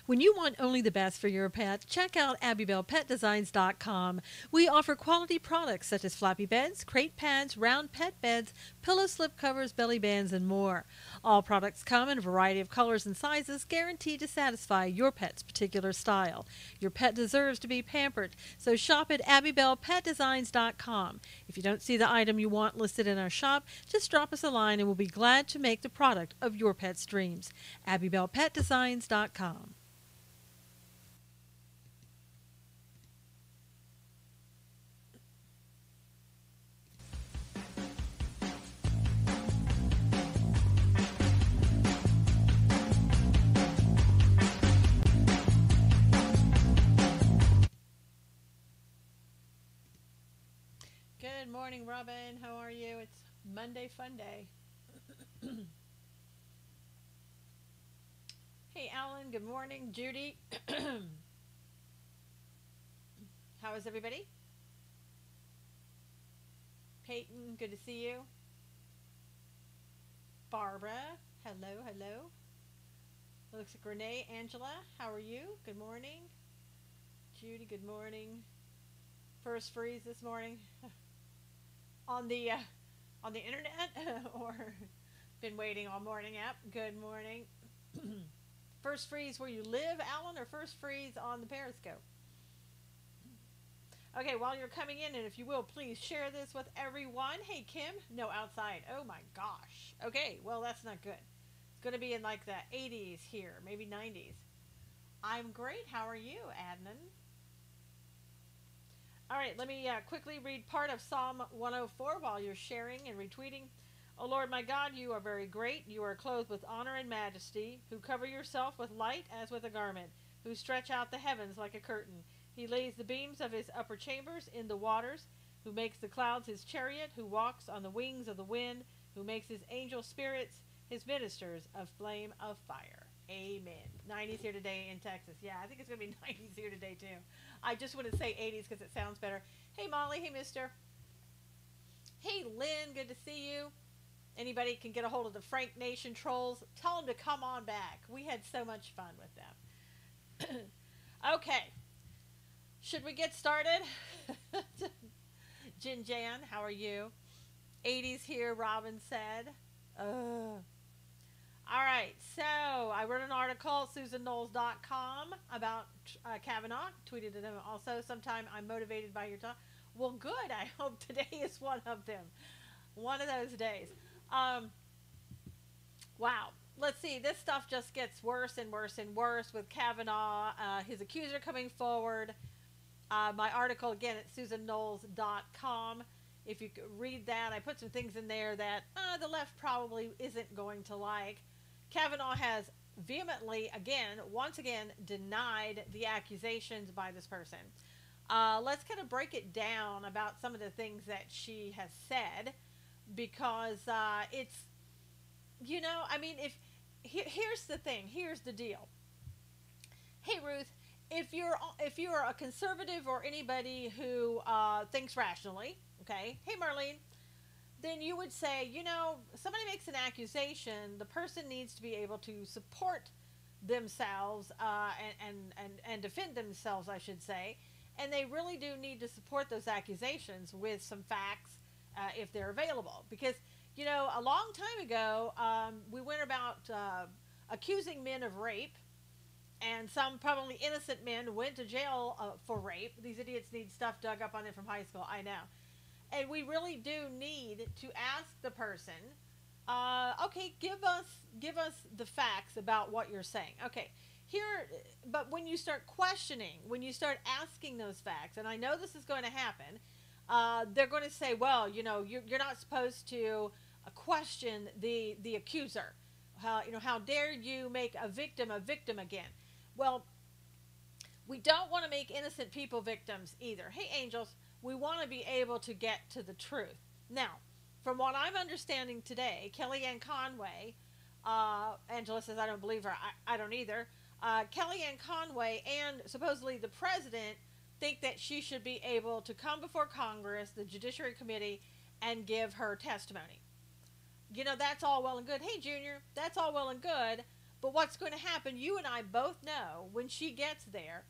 When you want only the best for your pet, check out AbbybellPetDesigns.com. We offer quality products such as floppy beds, crate pads, round pet beds, pillow slip covers, belly bands, and more. All products come in a variety of colors and sizes, guaranteed to satisfy your pet's particular style. Your pet deserves to be pampered, so shop at AbbybellPetDesigns.com. If you don't see the item you want listed in our shop, just drop us a line and we'll be glad to make the product of your pet's dreams. AbbybellPetDesigns.com. Good morning, Robin. How are you? It's Monday Fun Day. Hey, Alan. Good morning. Judy. How is everybody? Peyton, good to see you. Barbara, hello, hello. Looks like Renee, Angela, how are you? Good morning. Judy, good morning. First freeze this morning on the internet or been waiting all morning. Yep. Good morning. First freeze where you live, Alan, or first freeze on the Periscope? Okay, while you're coming in, and if you will, please share this with everyone. Hey, Kim. No, outside. Oh, my gosh. Okay, well, that's not good. It's going to be in like the 80s here, maybe 90s. I'm great. How are you, Adnan? All right, let me quickly read part of Psalm 104 while you're sharing and retweeting. O Lord, my God, you are very great. You are clothed with honor and majesty, who cover yourself with light as with a garment, who stretch out the heavens like a curtain. He lays the beams of his upper chambers in the waters, who makes the clouds his chariot, who walks on the wings of the wind, who makes his angel spirits his ministers of flame of fire. Amen. 90s here today in Texas. Yeah, I think it's going to be 90s here today too. I just want to say 80s because it sounds better. Hey, Molly. Hey, mister. Hey, Lynn. Good to see you. Anybody can get a hold of the Frank Nation trolls, tell them to come on back. We had so much fun with them. Okay. Should we get started? Jin Jan, how are you? 80s here, Robin said. All right, so I wrote an article at SusanKnowles.com about Kavanaugh. Tweeted it also. Sometime I'm motivated by your talk. Well, good. I hope today is one of them. One of those days. Wow. Let's see. This stuff just gets worse and worse and worse with Kavanaugh. His accuser coming forward. My article, again, at SusanKnowles.com. If you could read that, I put some things in there that the left probably isn't going to like. Kavanaugh has vehemently, once again, denied the accusations by this person. Let's kind of break it down about some of the things that she has said, because it's, here's the thing, here's the deal. Hey, Ruth, if you're a conservative or anybody who thinks rationally, okay, hey, Marlene, then you would say, somebody makes an accusation, the person needs to be able to support themselves and defend themselves, I should say, and they really do need to support those accusations with some facts if they're available. Because, a long time ago, we went about accusing men of rape, and some probably innocent men went to jail for rape. These idiots need stuff dug up on them from high school, I know. And we really do need to ask the person, okay, give us the facts about what you're saying. Okay, but when you start questioning, when you start asking those facts, and I know this is going to happen, they're going to say, well, you're not supposed to question the accuser. How dare you make a victim again? Well, we don't want to make innocent people victims either. Hey, angels, we want to be able to get to the truth. Now, from what I'm understanding today, Kellyanne Conway, Angela says, I don't believe her. I don't either. Kellyanne Conway and supposedly the president think that she should be able to come before Congress, the Judiciary Committee, and give her testimony. That's all well and good. Hey, Junior, that's all well and good. But what's going to happen, you and I both know, when she gets there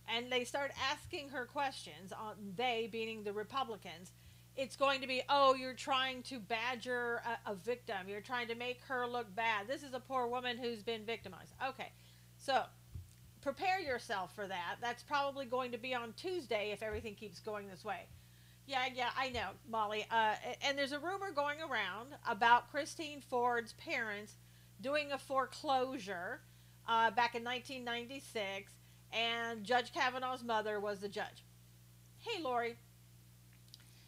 and they start asking her questions, on they being the Republicans, it's going to be, oh, you're trying to badger a victim. You're trying to make her look bad. This is a poor woman who's been victimized. Okay, so prepare yourself for that. That's probably going to be on Tuesday if everything keeps going this way. Yeah, I know, Molly. And there's a rumor going around about Christine Ford's parents doing a foreclosure back in 1996, and Judge Kavanaugh's mother was the judge. Hey, Lori.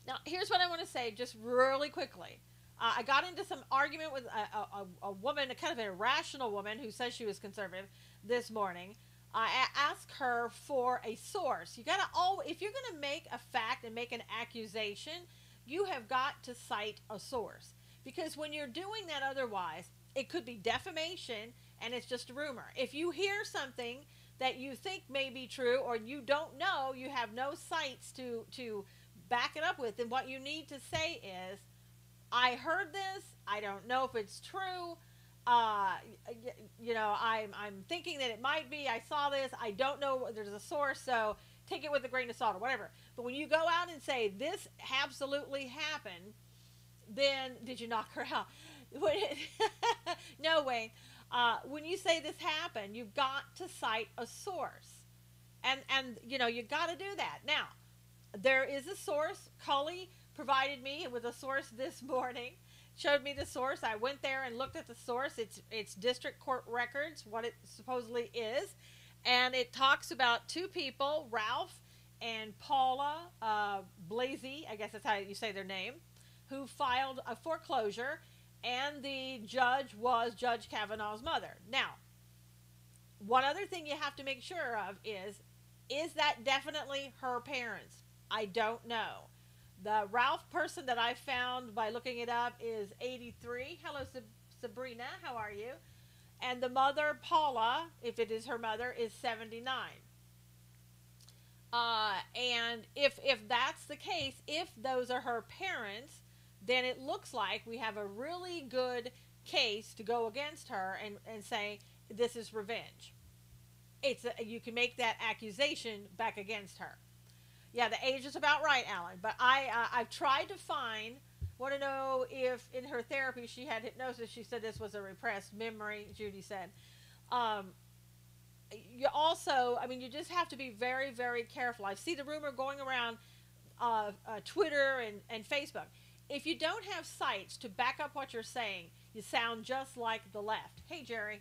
Now, here's what I want to say just really quickly. I got into some argument with a woman, a kind of an irrational woman who says she was conservative this morning. I asked her for a source. You gotta if you're gonna make a fact and make an accusation, you have got to cite a source. Because when you're doing that otherwise, it could be defamation and it's just a rumor. If you hear something that you think may be true or you don't know, you have no cites to back it up with, then what you need to say is, I heard this, I don't know if it's true, I'm thinking that it might be, I saw this, I don't know, there's a source, so take it with a grain of salt or whatever. But when you go out and say, this absolutely happened, then, did you knock her out? No way. When you say this happened, you've got to cite a source. And you got to do that. Now, there is a source. Cully provided me with a source this morning, showed me the source. I went there and looked at the source. It's district court records, what it supposedly is. And it talks about two people, Ralph and Paula Blasey, I guess that's how you say their name, who filed a foreclosure, and the judge was Judge Kavanaugh's mother. Now, one other thing you have to make sure of is that definitely her parents? I don't know. The Ralph person that I found by looking it up is 83. Hello, Sabrina. How are you? And the mother, Paula, if it is her mother, is 79. And if that's the case, if those are her parents, then it looks like we have a really good case to go against her and say this is revenge. You can make that accusation back against her. Yeah, the age is about right, Alan. But I've tried to want to know if in her therapy she had hypnosis. She said this was a repressed memory, Judy said. You also, you just have to be very, very careful. I see the rumor going around Twitter and Facebook. If you don't have cites to back up what you're saying, you sound just like the left. Hey, Jerry.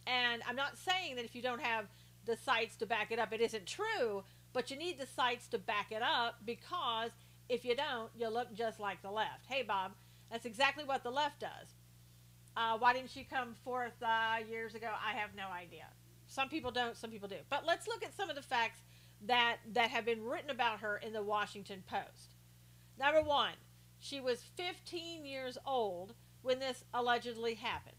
And I'm not saying that if you don't have the cites to back it up, it isn't true, but you need the cites to back it up, because if you don't, you look just like the left. Hey, Bob, that's exactly what the left does. Why didn't she come forth years ago? I have no idea. Some people don't, some people do. But let's look at some of the facts that have been written about her in the Washington Post. Number one, she was 15 years old when this allegedly happened.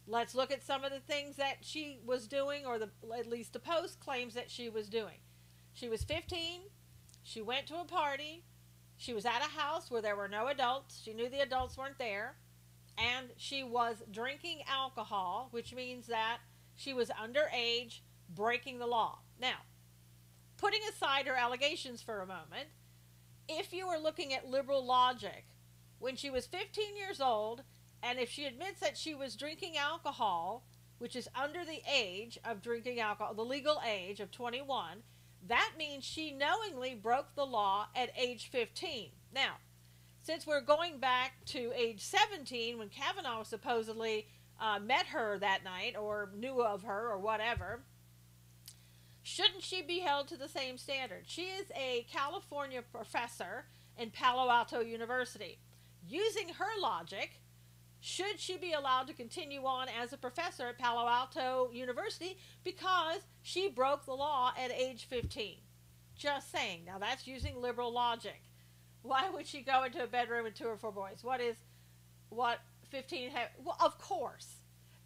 Let's look at some of the things that she was doing, or at least the Post claims that she was doing. She was 15. She went to a party. She was at a house where there were no adults. She knew the adults weren't there. And she was drinking alcohol, which means that she was underage, breaking the law. Now, putting aside her allegations for a moment, if you were looking at liberal logic, when she was 15 years old, and if she admits that she was drinking alcohol, which is under the age of drinking alcohol, the legal age of 21, that means she knowingly broke the law at age 15. Now, since we're going back to age 17, when Kavanaugh supposedly met her that night, or knew of her, or whatever, shouldn't she be held to the same standard? She is a California professor in Palo Alto University. Using her logic, should she be allowed to continue on as a professor at Palo Alto University because she broke the law at age 15? Just saying. Now, that's using liberal logic. Why would she go into a bedroom with 2 or 4 boys? What 15 have? Well, of course.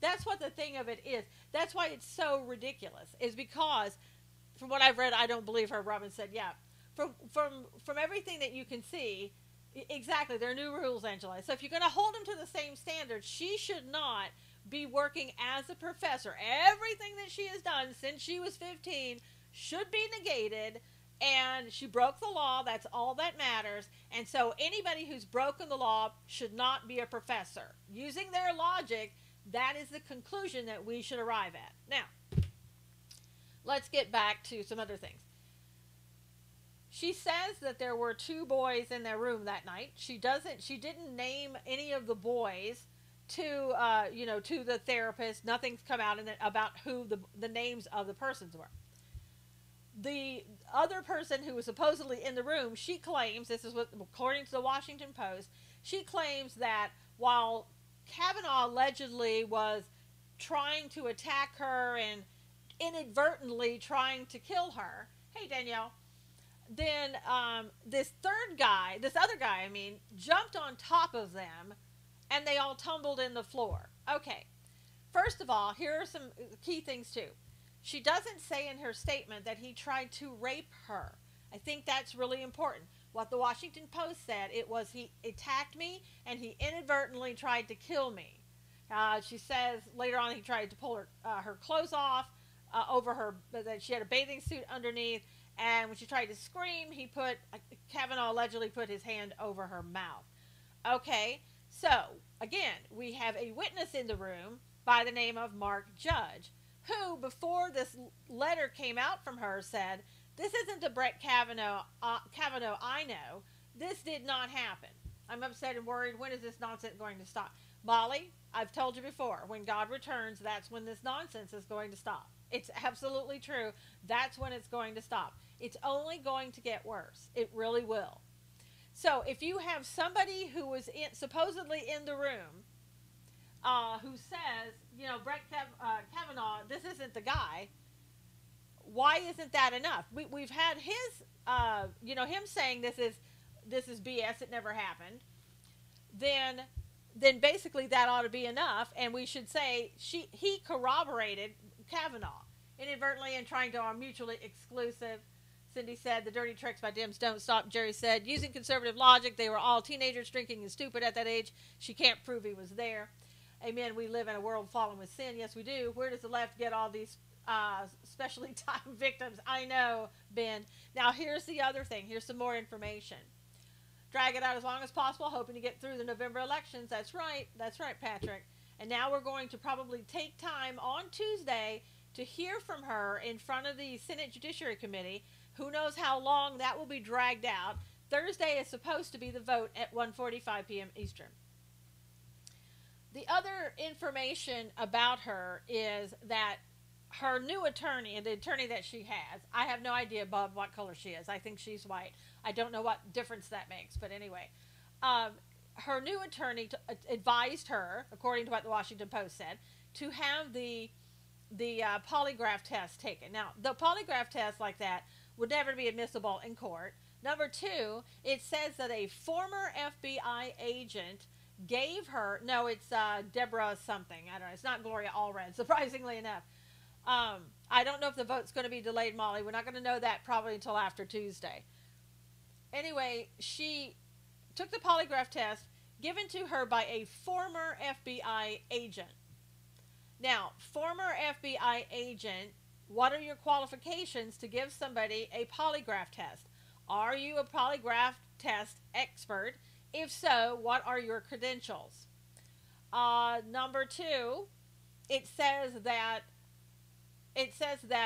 That's what the thing of it is. That's why it's so ridiculous, is because, from what I've read, I don't believe her. Robin said, yeah. From everything that you can see, exactly, there are new rules, Angela. So if you're going to hold them to the same standard, she should not be working as a professor. Everything that she has done since she was 15 should be negated, and she broke the law. That's all that matters. And so anybody who's broken the law should not be a professor. Using their logic, that is the conclusion that we should arrive at. Now, let's get back to some other things. She says that there were 2 boys in their room that night. She didn't name any of the boys to the therapist. Nothing's come out about who the names of the persons were. The other person who was supposedly in the room, she claims, this is what, according to the Washington Post, she claims that while Kavanaugh allegedly was trying to attack her and inadvertently trying to kill her, hey Danielle, then this other guy, jumped on top of them, and they all tumbled in the floor. Okay, first of all, here are some key things too. She doesn't say in her statement that he tried to rape her. I think that's really important. What the Washington Post said, it was he attacked me and he inadvertently tried to kill me. She says later on he tried to pull her clothes off over her, that she had a bathing suit underneath, and when she tried to scream, Kavanaugh allegedly put his hand over her mouth. Okay, so again, we have a witness in the room by the name of Mark Judge, who, before this letter came out from her, said, "This isn't the Brett Kavanaugh I know. This did not happen. I'm upset and worried. When is this nonsense going to stop?" Molly, I've told you before, when God returns, that's when this nonsense is going to stop. It's absolutely true. That's when it's going to stop. It's only going to get worse. It really will. So if you have somebody who was supposedly in the room, who says, Brett Kavanaugh, this isn't the guy, why isn't that enough? We've had his, him saying this is BS, it never happened. Then basically that ought to be enough, and we should say he corroborated Kavanaugh inadvertently and trying to are mutually exclusive. Cindy said, "The dirty tricks by Dems don't stop." Jerry said, "Using conservative logic, they were all teenagers drinking and stupid at that age. She can't prove he was there." Amen. We live in a world fallen with sin. Yes, we do. Where does the left get all these specially timed victims? I know, Ben. Now, here's the other thing. Here's some more information. Drag it out as long as possible, hoping to get through the November elections. That's right. That's right, Patrick. And now we're going to probably take time on Tuesday to hear from her in front of the Senate Judiciary Committee. Who knows how long that will be dragged out. Thursday is supposed to be the vote at 1:45 p.m. Eastern. The other information about her is that her new attorney, the attorney that she has, I have no idea, Bob, what color she is. I think she's white. I don't know what difference that makes, but anyway. Her new attorney advised her, according to what the Washington Post said, to have the polygraph test taken. Now, the polygraph test like that would never be admissible in court. Number two, it says that a former FBI agent gave her, no, it's Deborah something. I don't know. It's not Gloria Allred, surprisingly enough. I don't know if the vote's going to be delayed, Molly. We're not going to know that probably until after Tuesday. Anyway, she took the polygraph test given to her by a former FBI agent. Now, former FBI agent, what are your qualifications to give somebody a polygraph test? Are you a polygraph test expert? If so, what are your credentials? Number two, it says that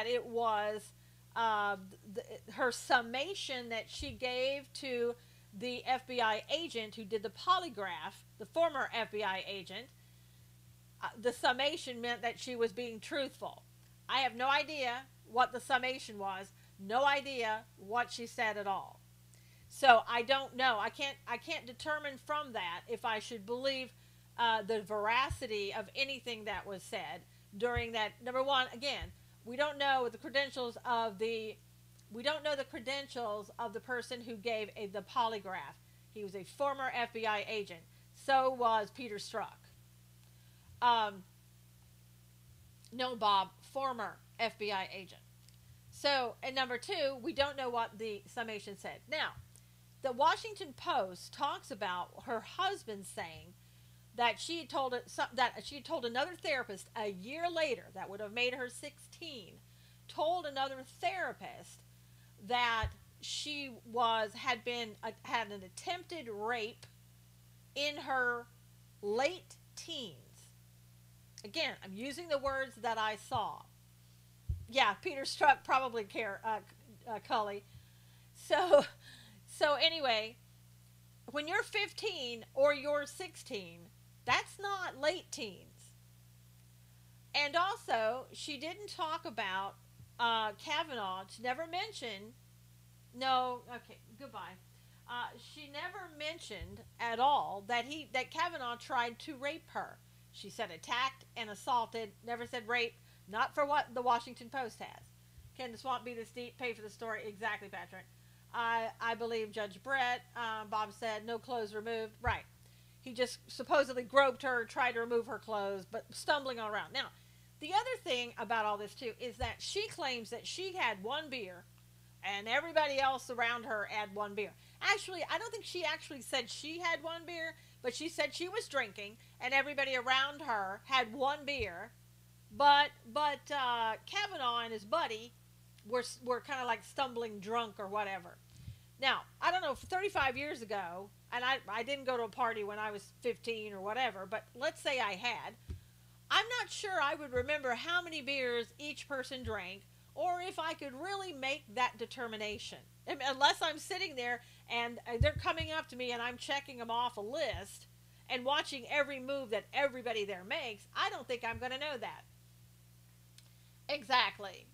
it was her summation that she gave to the FBI agent who did the polygraph, the former FBI agent. The summation meant that she was being truthful. I have no idea what the summation was. No idea what she said at all. So I don't know. I can't determine from that if I should believe the veracity of anything that was said during that. Number one, again, we don't know the credentials of the person who gave the polygraph. He was a former FBI agent. So was Peter Strzok. No, Bob, former FBI agent. So, and number two, we don't know what the summation said. Now, the Washington Post talks about her husband saying that she had told another therapist a year later, that would have made her 16, told another therapist that she had an attempted rape in her late teens. Again, I'm using the words that I saw. Yeah, Peter Struck probably Cully. So, so anyway, when you're 15 or you're 16, that's not late teens. And also, she didn't talk about Kavanaugh. She never mentioned. No, okay, goodbye. She never mentioned at all that Kavanaugh tried to rape her. She said attacked and assaulted. Never said rape. Not for what the Washington Post has. Can the swamp be this deep? Pay for the story. Exactly, Patrick. I believe Judge Brett. Bob said no clothes removed. Right. He just supposedly groped her, tried to remove her clothes, but stumbling all around. Now, the other thing about all this, too, is that she claims that she had one beer and everybody else around her had one beer. Actually, I don't think she actually said she had one beer, but she said she was drinking and everybody around her had one beer. But Kavanaugh and his buddy were kind of like stumbling drunk or whatever. Now, I don't know, 35 years ago, and I didn't go to a party when I was 15 or whatever, but let's say I had, I'm not sure I would remember how many beers each person drank, or if I could really make that determination. Unless I'm sitting there and they're coming up to me and I'm checking them off a list and watching every move that everybody there makes, I don't think I'm going to know that. Exactly,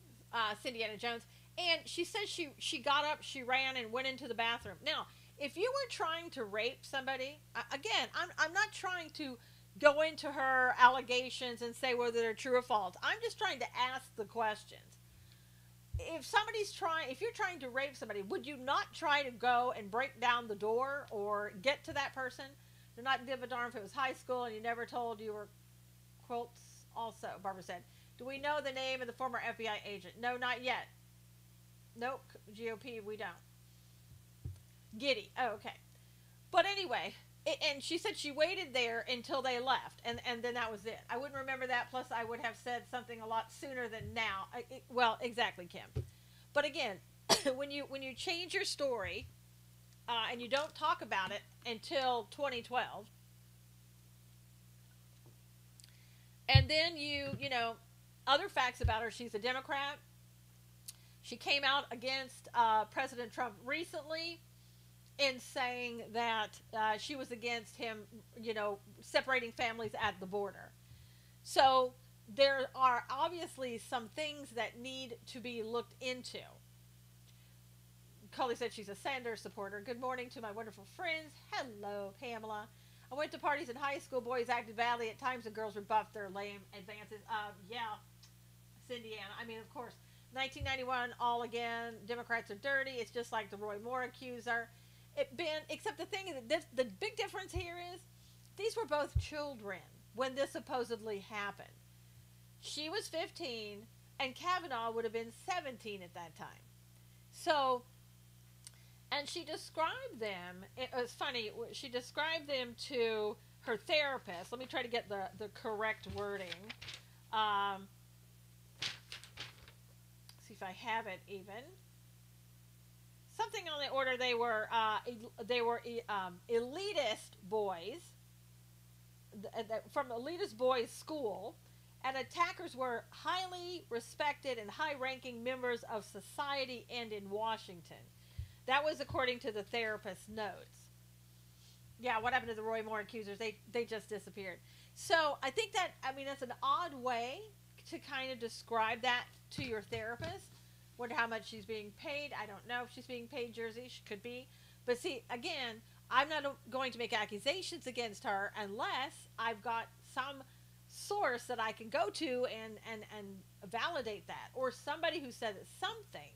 Cindy Anna Jones. And she says she got up, she ran, and went into the bathroom. Now, if you were trying to rape somebody, again, I'm not trying to go into her allegations and say whether they're true or false. I'm just trying to ask the questions. If you're trying to rape somebody, would you not try to go and break down the door or get to that person? Do not give a darn if it was high school and you never told you were quilts. Also, Barbara said, do we know the name of the former FBI agent? No, not yet. Nope, GOP, we don't. Giddy. Oh, okay. But anyway, and she said she waited there until they left, and then that was it. I wouldn't remember that, plus I would have said something a lot sooner than now. Well, exactly, Kim. But again, when you change your story, and you don't talk about it until 2012, and then you know, other facts about her, she's a Democrat. She came out against President Trump recently in saying that she was against him, you know, separating families at the border. So there are obviously some things that need to be looked into. Cully said she's a Sanders supporter. Good morning to my wonderful friends. Hello, Pamela. I went to parties in high school. Boys acted badly at times and girls rebuffed their lame advances. Yeah, Cindy Ann. I mean, of course. 1991, all again. Democrats are dirty. It's just like the Roy Moore accuser. Except the thing is, the big difference here is these were both children when this supposedly happened. She was 15, and Kavanaugh would have been 17 at that time. So, and she described them. It was funny. She described them to her therapist. Let me try to get the correct wording. See if I have it even. Something on the order they were elitist boys from elitist boys school, and attackers were highly respected and high-ranking members of society and in Washington. That was according to the therapist's notes. Yeah, what happened to the Roy Moore accusers? They just disappeared. So I think that's an odd way to kind of describe that to your therapist. Wonder how much she's being paid. I don't know if she's being paid, Jersey. She could be. But see, again, I'm not going to make accusations against her unless I've got some source that I can go to and validate that. Or somebody who said something.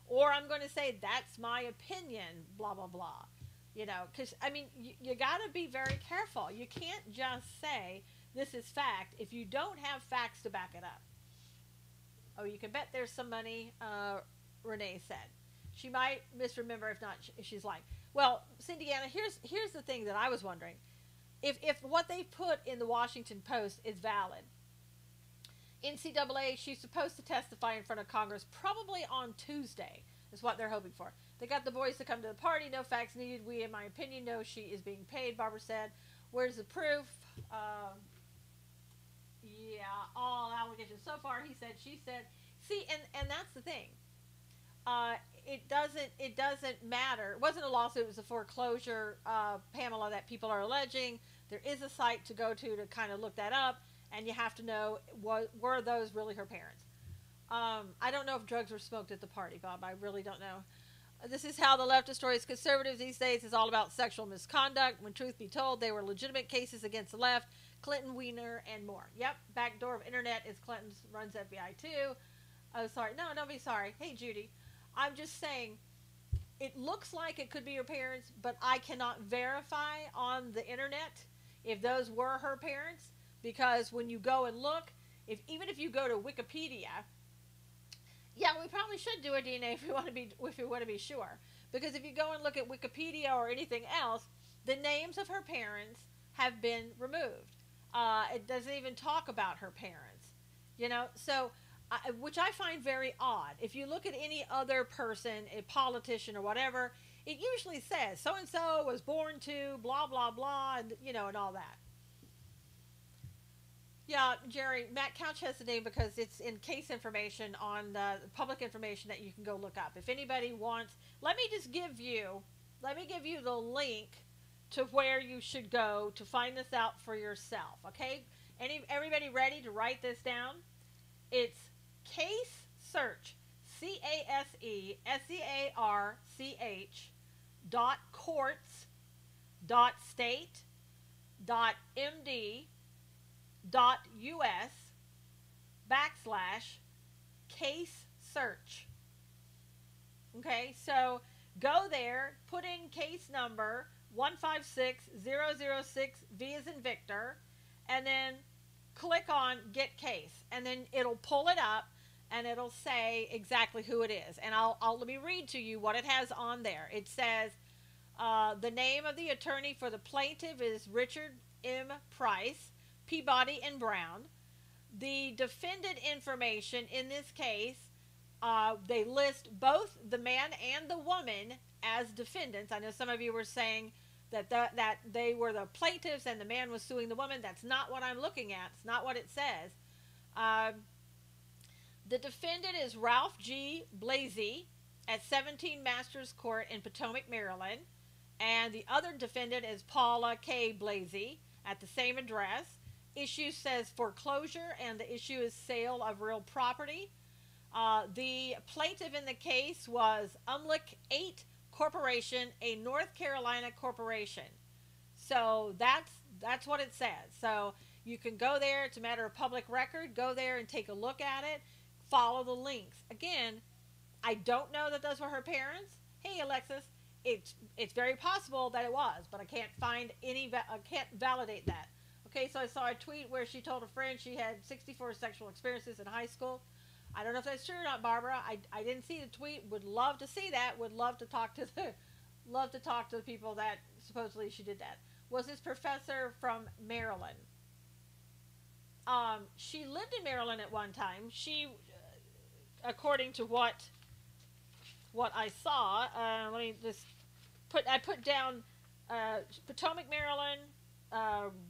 Or I'm going to say, that's my opinion, blah, blah, blah. You know, because, I mean, you got to be very careful. You can't just say, this is fact, if you don't have facts to back it up. Oh, you can bet there's some money, Renee said. She might misremember, if not, she's lying. Well, Cindy Anna, here's the thing that I was wondering. if what they put in the Washington Post is valid, NCAA, she's supposed to testify in front of Congress probably on Tuesday, is what they're hoping for. They got the boys to come to the party. No facts needed. We, in my opinion, know she is being paid, Barbara said. Where's the proof? Yeah, all allegations. So far, he said, she said. See, and that's the thing. It doesn't matter. It wasn't a lawsuit. It was a foreclosure, Pamela, that people are alleging. There is a site to go to kind of look that up. And you have to know, were those really her parents? I don't know if drugs were smoked at the party, Bob. I really don't know. This is how the left destroys conservatives these days. It's all about sexual misconduct. When truth be told, they were legitimate cases against the left. Clinton, Weiner, and more. Yep, backdoor of internet is Clinton's, runs FBI too. Oh, sorry. No, don't be sorry. Hey, Judy. I'm just saying, it looks like it could be her parents, but I cannot verify on the internet if those were her parents. Because when you go and look, even if you go to Wikipedia, yeah, we probably should do a DNA if we want to be sure. Because if you go and look at Wikipedia or anything else, the names of her parents have been removed. It doesn't even talk about her parents, So, which I find very odd. If you look at any other person, a politician or whatever, it usually says so and so was born to blah blah blah, and and all that. Yeah, Jerry, Matt Couch has the name because it's in case information on public information that you can go look up. If anybody wants, let me give you the link to where you should go to find this out for yourself, okay? Everybody ready to write this down? It's case search, CASESEARCH .courts.state.us/case search. Okay, so go there, put in case number 156006 V as in Victor, and then click on get case, and then it'll pull it up and it'll say exactly who it is. And let me read to you what it has on there. It says the name of the attorney for the plaintiff is Richard M. Price, Peabody and Brown. The defendant information in this case, they list both the man and the woman as defendants. I know some of you were saying that they were the plaintiffs and the man was suing the woman. That's not what I'm looking at. It's not what it says. The defendant is Ralph G. Blasey at 17 Masters Court in Potomac, Maryland. And the other defendant is Paula K. Blasey at the same address. Issue says foreclosure, and the issue is sale of real property. The plaintiff in the case was Umlick 8 Corporation, a North Carolina corporation. So that's what it says. So you can go there. It's a matter of public record. Go there and take a look at it. Follow the links. Again, I don't know that those were her parents. Hey, Alexis, it's very possible that it was, but I can't find I can't validate that. Okay, so I saw a tweet where she told a friend she had 64 sexual experiences in high school. I don't know if that's true or not, Barbara. I didn't see the tweet. Would love to see that. Would love to talk to the people that supposedly she did that. Was this professor from Maryland? She lived in Maryland at one time. She, according to what I saw, let me just I put down Potomac, Maryland,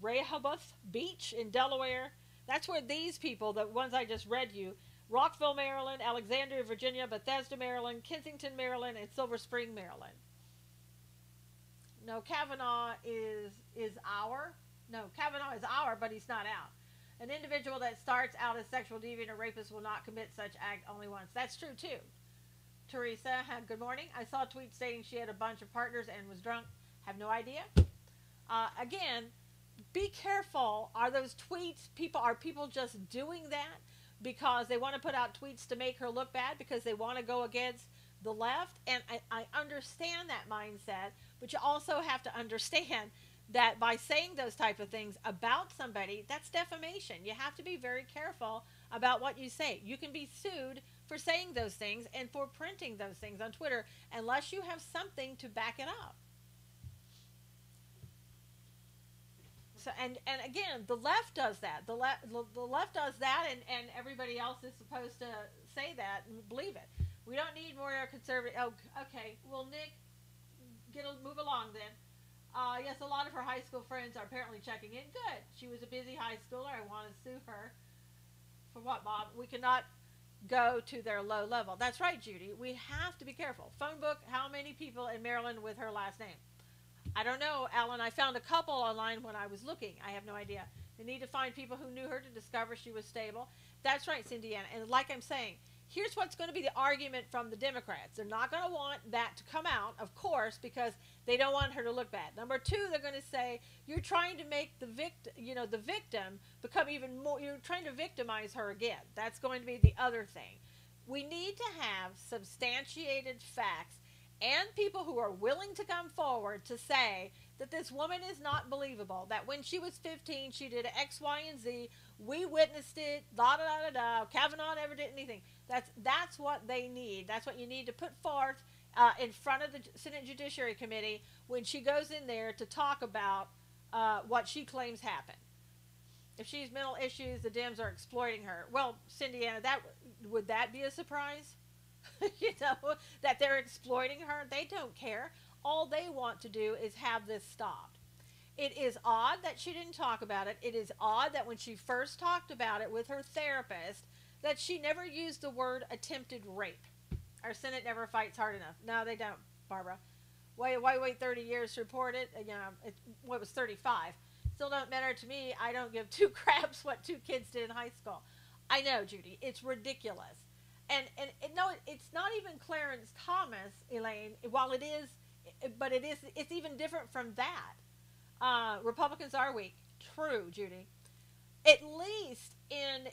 Rehoboth Beach in Delaware. That's where these people, the ones I just read you, Rockville, Maryland, Alexandria, Virginia, Bethesda, Maryland, Kensington, Maryland, and Silver Spring, Maryland. No, Kavanaugh is our. No, Kavanaugh is our, but he's not out. An individual that starts out as sexual deviant or rapist will not commit such act only once. That's true, too. Teresa, good morning. I saw a tweet stating she had a bunch of partners and was drunk. Have no idea. Again, be careful. Are those tweets, are people just doing that because they want to put out tweets to make her look bad because they want to go against the left? And I understand that mindset, but you also have to understand that by saying those type of things about somebody, that's defamation. You have to be very careful about what you say. You can be sued for saying those things and for printing those things on Twitter unless you have something to back it up. So, and again, the left does that. The left does that, and everybody else is supposed to say that and believe it. We don't need more conservative. Oh, okay. Well, Nick, move along then. Yes, a lot of her high school friends are apparently checking in. Good. She was a busy high schooler. I want to sue her. For what, Bob? We cannot go to their low level. That's right, Judy. We have to be careful. Phone book, how many people in Maryland with her last name? I don't know, Alan. I found a couple online when I was looking. I have no idea. They need to find people who knew her to discover she was stable. That's right, Cindy Ann. And like I'm saying, here's what's going to be the argument from the Democrats. They're not going to want that to come out, of course, because they don't want her to look bad. Number two, they're going to say you're trying to make the victim become even more. You're trying to victimize her again. That's going to be the other thing. We need to have substantiated facts and people who are willing to come forward to say that this woman is not believable, that when she was 15, she did X, Y, and Z. We witnessed it, da-da-da-da-da. Kavanaugh never did anything. That's what they need. That's what you need to put forth in front of the Senate Judiciary Committee when she goes in there to talk about what she claims happened. If she's mental issues, the Dems are exploiting her. Well, Cindy Ann, would that be a surprise? That they're exploiting her? They don't care. All they want to do is have this stopped. It is odd that she didn't talk about it. It is odd that when she first talked about it with her therapist, that she never used the word attempted rape. Our Senate never fights hard enough. No, they don't, Barbara. Why wait 30 years to report it? It was 35. Still don't matter to me. I don't give two craps what two kids did in high school. I know, Judy. It's ridiculous. And no, it's not even Clarence Thomas, Elaine, while it is, but it's even different from that. Republicans are weak. True, Judy. At least in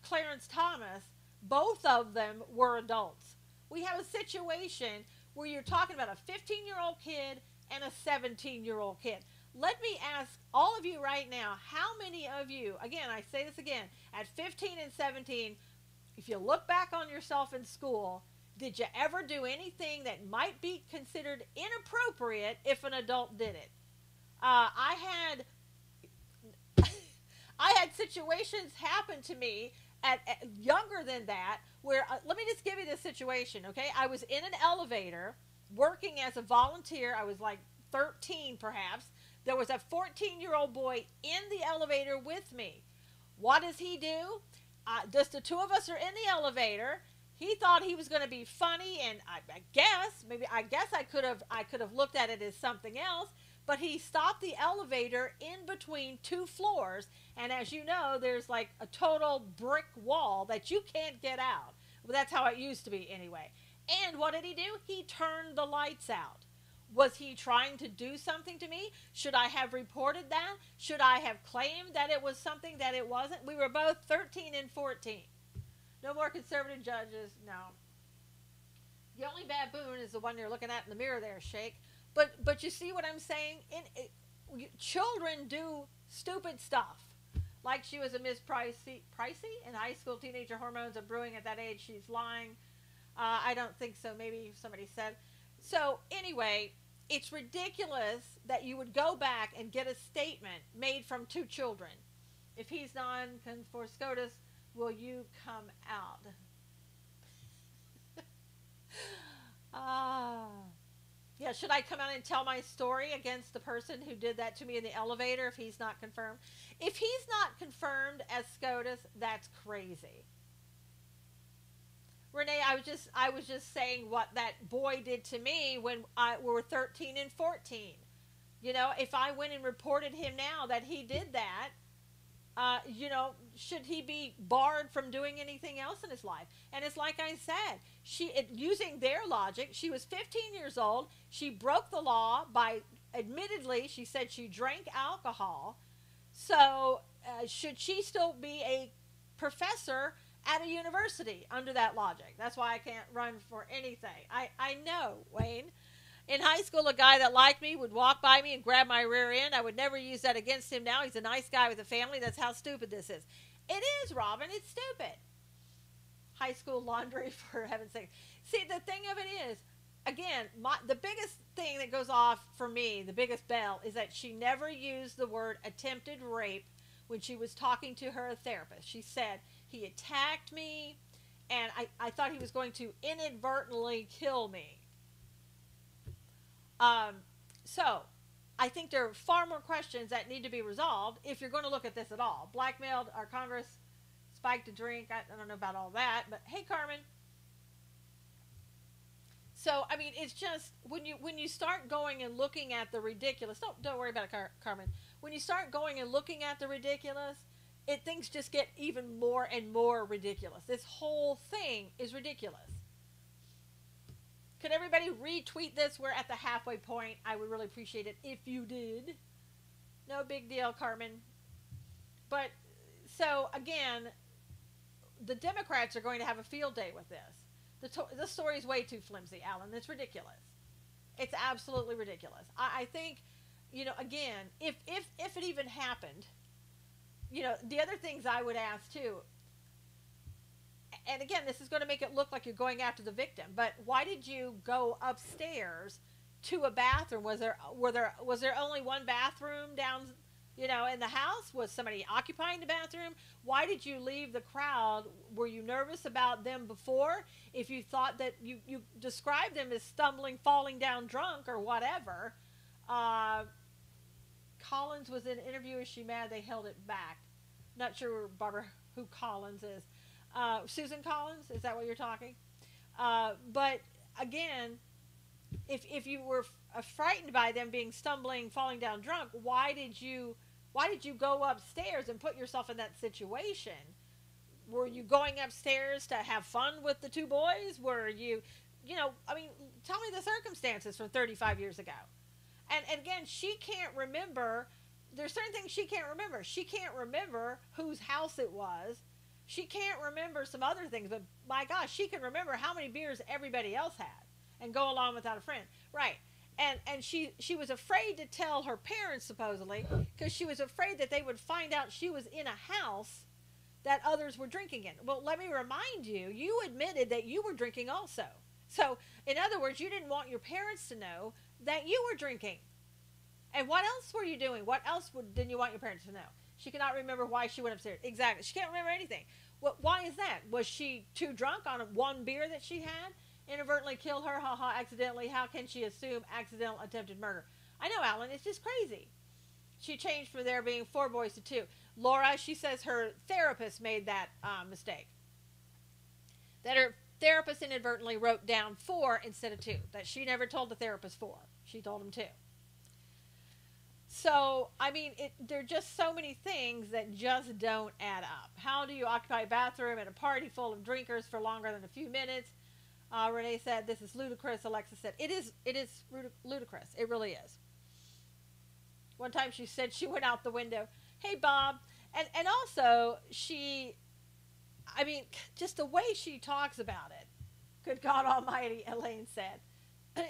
Clarence Thomas, both of them were adults. We have a situation where you're talking about a 15-year-old kid and a 17-year-old kid. Let me ask all of you right now, how many of you, again, I say this again, at 15 and 17, if you look back on yourself in school, did you ever do anything that might be considered inappropriate if an adult did it? I had situations happen to me at younger than that where, let me just give you this situation, okay? I was in an elevator working as a volunteer. I was like 13 perhaps. There was a 14-year-old boy in the elevator with me. What does he do? Just the two of us are in the elevator. He thought he was going to be funny, and I guess I could have looked at it as something else. But he stopped the elevator in between two floors, and as you know, there's like a total brick wall that you can't get out. Well, that's how it used to be anyway. And what did he do? He turned the lights out. Was he trying to do something to me? Should I have reported that? Should I have claimed that it was something that it wasn't? We were both 13 and 14. No more conservative judges, no. The only baboon is the one you're looking at in the mirror there, Shake. But you see what I'm saying? Children do stupid stuff. Like she was a Miss Pricey in high school. Teenager hormones are brewing at that age. She's lying. I don't think so. Maybe somebody said. So anyway, it's ridiculous that you would go back and get a statement made from two children. If he's non-for SCOTUS, will you come out? Yeah, should I come out and tell my story against the person who did that to me in the elevator if he's not confirmed? If he's not confirmed as SCOTUS, that's crazy. Renee, I was just saying what that boy did to me when we were 13 and 14. If I went and reported him now that he did that, should he be barred from doing anything else in his life? And it's like I said, using their logic, she was 15 years old. She broke the law by, admittedly, she said she drank alcohol. So should she still be a professor at a university under that logic? That's why I can't run for anything. I know, Wayne. In high school, a guy that liked me would walk by me and grab my rear end. I would never use that against him now. He's a nice guy with a family. That's how stupid this is. It is, Robin. It's stupid. High school laundry, for heaven's sake. See, the thing of it is, again, the biggest thing that goes off for me, the biggest bell, is that she never used the word attempted rape when she was talking to her therapist. She said, he attacked me, and I thought he was going to inadvertently kill me. Um, so, I think there are far more questions that need to be resolved if you're going to look at this at all. Blackmailed our Congress, spiked a drink. I don't know about all that, but hey, Carmen. So I mean, it's just when you start going and looking at the ridiculous. Don't worry about it, Carmen. When you start going and looking at the ridiculous, things just get even more and more ridiculous. This whole thing is ridiculous. Could everybody retweet this? We're at the halfway point. I would really appreciate it if you did. No big deal, Carmen. But so again, the Democrats are going to have a field day with this. The story is way too flimsy, Alan. It's ridiculous. It's absolutely ridiculous. I think, again, if it even happened, the other things I would ask too, and again, this is going to make it look like you're going after the victim, but why did you go upstairs to a bathroom? Was there only one bathroom down, in the house? Was somebody occupying the bathroom? Why did you leave the crowd? Were you nervous about them before? If you thought that you described them as stumbling, falling down drunk or whatever. Collins was in an interview. Is she mad they held it back? Not sure, Barbara, who Collins is. Susan Collins, is that what you're talking? But again, if you were frightened by them being stumbling, falling down drunk, why did you go upstairs and put yourself in that situation? Were you going upstairs to have fun with the two boys? Were you, I mean, tell me the circumstances from 35 years ago. And again, she can't remember. There's certain things she can't remember. She can't remember whose house it was. She can't remember some other things, but my gosh, she can remember how many beers everybody else had and go along without a friend. Right. And she was afraid to tell her parents, supposedly, because she was afraid that they would find out she was in a house that others were drinking in. Well, let me remind you, you admitted that you were drinking also. So, in other words, you didn't want your parents to know that you were drinking. And what else were you doing? What else didn't you want your parents to know? She cannot remember why she went upstairs. Exactly. She can't remember anything. Well, why is that? Was she too drunk on one beer that she had? Inadvertently killed her? Ha, accidentally. How can she assume accidental attempted murder? I know, Alan. It's just crazy. She changed from there being 4 boys to 2. Laura, she says her therapist made that mistake. That her therapist inadvertently wrote down 4 instead of 2. That she never told the therapist 4. She told him 2. So, I mean, there are just so many things that just don't add up. How do you occupy a bathroom at a party full of drinkers for longer than a few minutes? Renee said, this is ludicrous. Alexa said, it is ludicrous. It really is. One time she said she went out the window. Hey, Bob. And also, I mean, just the way she talks about it. Good God Almighty, Elaine said.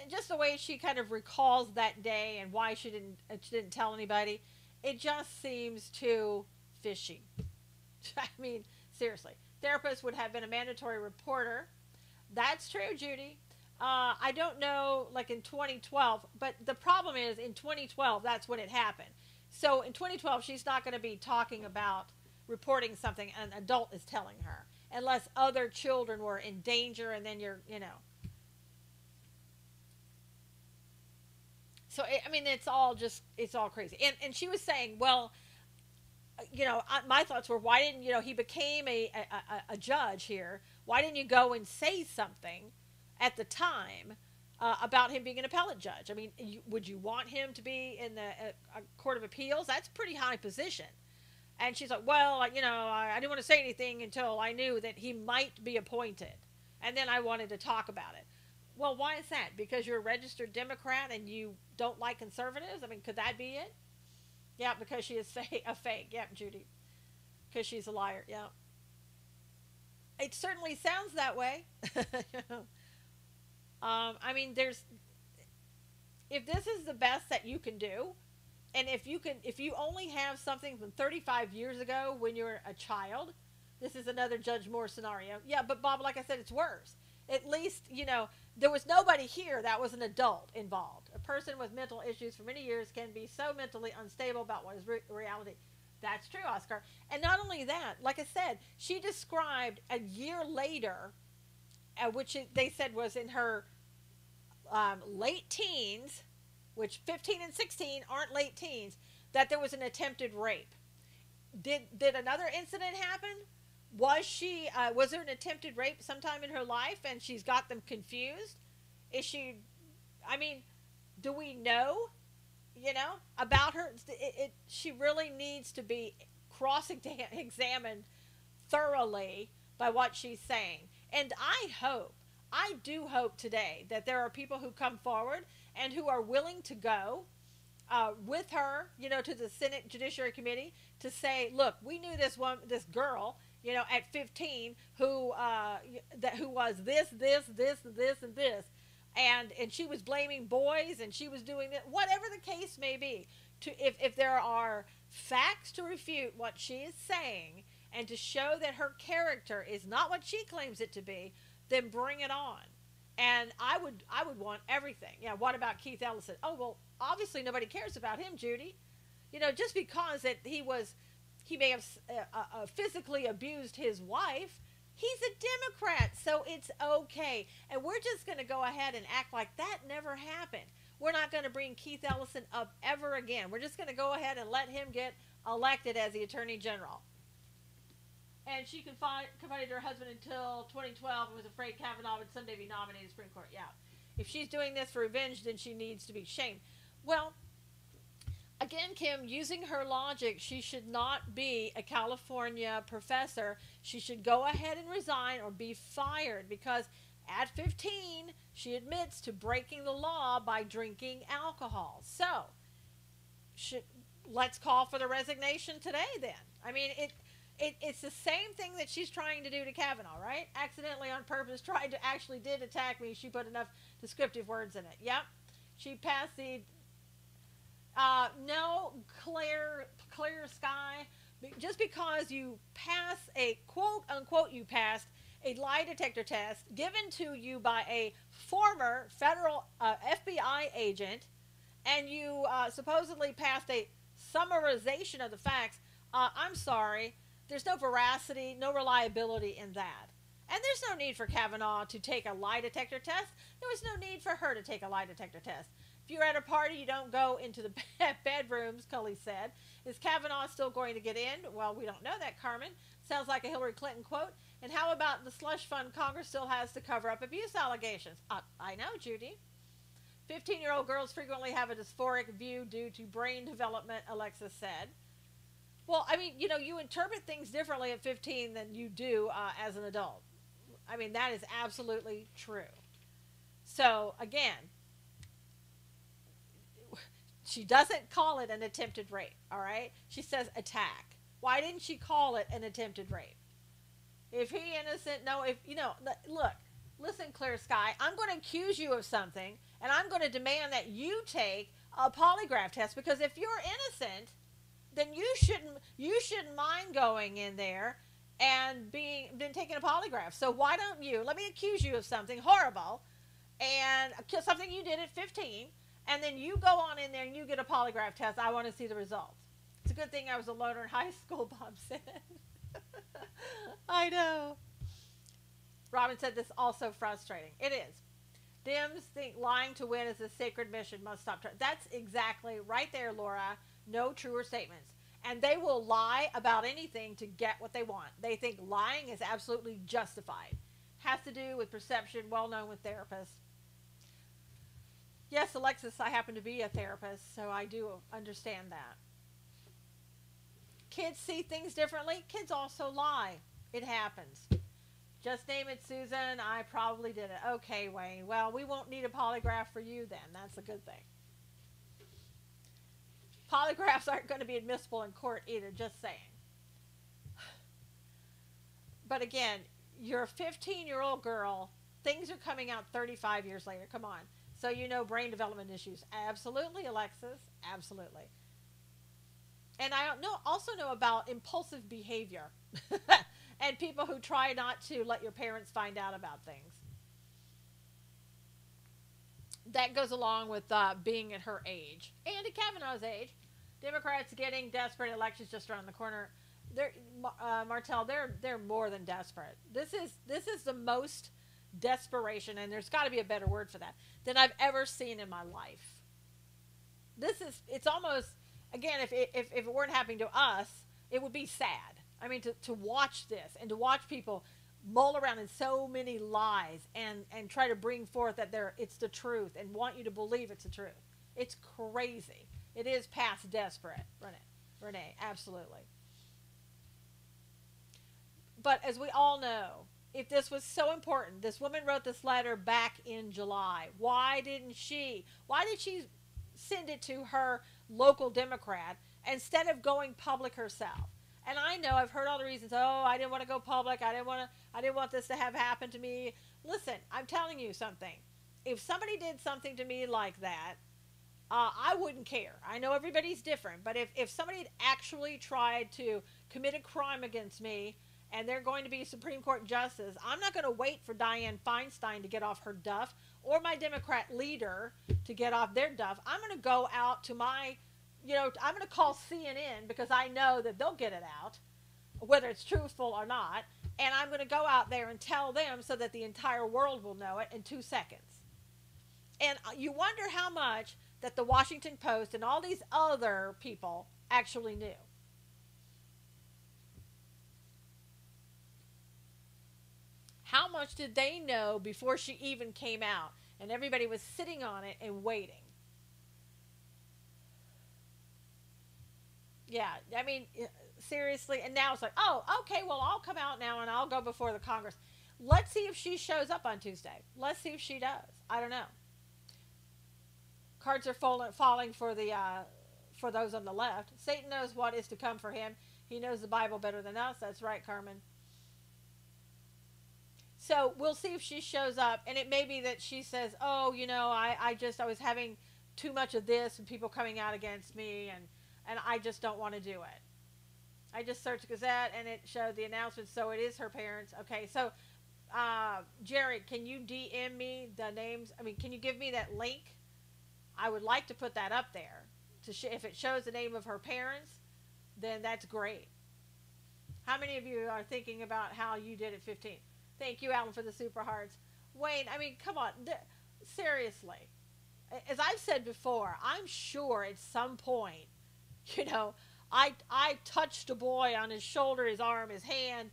Just the way she kind of recalls that day and why she didn't tell anybody, it just seems too fishy. I mean, seriously. Therapist would have been a mandatory reporter. That's true, Judy. I don't know, like in 2012, but the problem is in 2012, that's when it happened. So in 2012, she's not going to be talking about reporting something an adult is telling her, unless other children were in danger, and then So, I mean, it's all crazy. And she was saying, well, my thoughts were, why didn't, he became a judge here. Why didn't you go and say something at the time about him being an appellate judge? I mean, would you want him to be in the Court of Appeals? That's a pretty high position. And she's like, well, I didn't want to say anything until I knew that he might be appointed. And then I wanted to talk about it. Well, why is that? Because you're a registered Democrat and you don't like conservatives? I mean, could that be it? Yeah, because she is a fake. Yeah, Judy. Because she's a liar. Yeah. It certainly sounds that way. I mean, if this is the best that you can do, and if you only have something from 35 years ago when you're a child, this is another Judge Moore scenario. Yeah, but Bob, like I said, it's worse. at least, there was nobody here that was an adult involved. A person with mental issues for many years can be so mentally unstable about what is reality. That's true, Oscar. And not only that, like I said, she described a year later, which they said was in her late teens, which 15 and 16 aren't late teens, that there was an attempted rape. Did another incident happen? Was there an attempted rape sometime in her life and she's got them confused? Is she, I mean, do we know, about her? She really needs to be cross-examined thoroughly by what she's saying. And I do hope today that there are people who come forward and who are willing to go with her, to the Senate Judiciary Committee to say, look, we knew this girl, at 15 who was this, and this. And she was blaming boys and she was doing it, whatever the case may be. If there are facts to refute what she is saying and to show that her character is not what she claims it to be, then bring it on. And I would want everything. Yeah, what about Keith Ellison? Oh, well, obviously nobody cares about him, Judy. Just because that he may have physically abused his wife, he's a Democrat, so it's okay. And we're just going to go ahead and act like that never happened. We're not going to bring Keith Ellison up ever again. We're just going to go ahead and let him get elected as the Attorney General. And she confided her husband until 2012 and was afraid Kavanaugh would someday be nominated to the Supreme Court. Yeah. If she's doing this for revenge, then she needs to be shamed. Well, again, Kim, using her logic, she should not be a California professor. She should go ahead and resign or be fired because at 15, she admits to breaking the law by drinking alcohol. So, let's call for the resignation today then. I mean, it's the same thing that she's trying to do to Kavanaugh, right? Accidentally on purpose, did attack me. She put enough descriptive words in it. Yep. She passed the no clear sky. Just because you pass a quote unquote, you passed a lie detector test given to you by a former federal FBI agent, and you supposedly passed a summarization of the facts. I'm sorry. There's no veracity, no reliability in that. And there's no need for Kavanaugh to take a lie detector test. There was no need for her to take a lie detector test. If you're at a party, you don't go into the bedrooms, Cully said. Is Kavanaugh still going to get in? Well, we don't know that, Carmen. Sounds like a Hillary Clinton quote. And how about the slush fund Congress still has to cover up abuse allegations? I know, Judy. 15-year-old girls frequently have a dysphoric view due to brain development, Alexis said. Well, I mean, you interpret things differently at 15 than you do as an adult. I mean, that is absolutely true. So, again, she doesn't call it an attempted rape, all right? She says attack. Why didn't she call it an attempted rape? If he innocent, look, listen, Clear Sky, I'm going to accuse you of something, and I'm going to demand that you take a polygraph test, because if you're innocent, then you shouldn't mind going in there and then taking a polygraph. So why don't you, let me accuse you of something horrible and something you did at 15, and then you go on in there and you get a polygraph test. I want to see the results. It's a good thing I was a loner in high school, Bob said. I know. Robin said this is also frustrating. It is. Dems think lying to win is a sacred mission, must stop. That's exactly right there, Laura. No truer statements. And they will lie about anything to get what they want. They think lying is absolutely justified. Has to do with perception, well known with therapists. Yes, Alexis, I happen to be a therapist, so I do understand that. Kids see things differently. Kids also lie. It happens. Just name it, Susan. I probably did it. Okay, Wayne. Well, we won't need a polygraph for you then. That's a good thing. Polygraphs aren't going to be admissible in court either, just saying. But again, you're a 15-year-old girl. Things are coming out 35 years later. Come on. So brain development issues. Absolutely, Alexis. Absolutely. And I also know about impulsive behavior and people who try not to let your parents find out about things. that goes along with being at her age and at Kavanaugh's age. Democrats getting desperate. Elections just around the corner. They're Martell. They're more than desperate. This is the most desperation, and there's got to be a better word for that, than I've ever seen in my life. It's almost, again, if it weren't happening to us, it would be sad. I mean, to watch this and to watch people mull around in so many lies and try to bring forth that it's the truth and want you to believe it's the truth. It's crazy. It is past desperate, Renee, absolutely. But as we all know, if this was so important, this woman wrote this letter back in July. Why did she send it to her local Democrat instead of going public herself? And I know I've heard all the reasons. Oh, I didn't want to go public. I didn't want this to have happened to me. Listen, I'm telling you something. If somebody did something to me like that, I wouldn't care. I know everybody's different, but if somebody had actually tried to commit a crime against me, and they're going to be Supreme Court justice, I'm not going to wait for Dianne Feinstein to get off her duff or my Democrat leader to get off their duff. I'm going to go out to I'm going to call CNN because I know that they'll get it out, whether it's truthful or not, and I'm going to go out there and tell them so that the entire world will know it in 2 seconds. And you wonder how much that the Washington Post and all these other people actually knew. How much did they know before she even came out and everybody was sitting on it and waiting? Yeah, I mean, seriously. And now it's like, oh, okay, well, I'll come out now and I'll go before the Congress. Let's see if she shows up on Tuesday. Let's see if she does. I don't know. Cards are falling for those on the left. Satan knows what is to come for him. He knows the Bible better than us. That's right, Carmen. So we'll see if she shows up, and it may be that she says, oh, I was having too much of this and people coming out against me, and I just don't want to do it. I just searched Gazette, and it showed the announcement, so it is her parents. Okay, so Jerry, can you DM me the names? I mean, can you give me that link? I would like to put that up there. If it shows the name of her parents, then that's great. How many of you are thinking about how you did at 15? Thank you, Alan, for the super hearts. Wayne, I mean, come on. Seriously. As I've said before, I'm sure at some point, I touched a boy on his shoulder, his arm, his hand,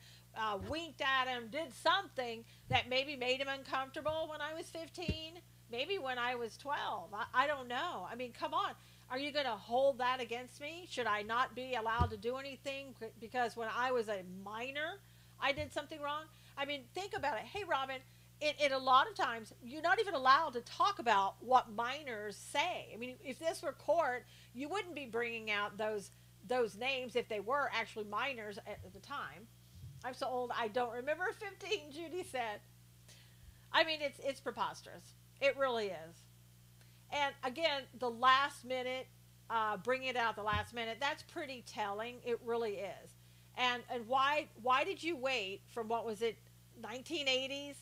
winked at him, did something that maybe made him uncomfortable when I was 15, maybe when I was 12. I don't know. I mean, come on. Are you going to hold that against me? Should I not be allowed to do anything because when I was a minor, I did something wrong? I mean, think about it. Hey, Robin, it a lot of times, you're not even allowed to talk about what minors say. I mean, if this were court, you wouldn't be bringing out those names if they were actually minors at the time. I'm so old, I don't remember 15, Judy said. I mean, it's preposterous. It really is. And again, the last minute, bringing it out the last minute, that's pretty telling. It really is. And why did you wait from, what was it, 1980s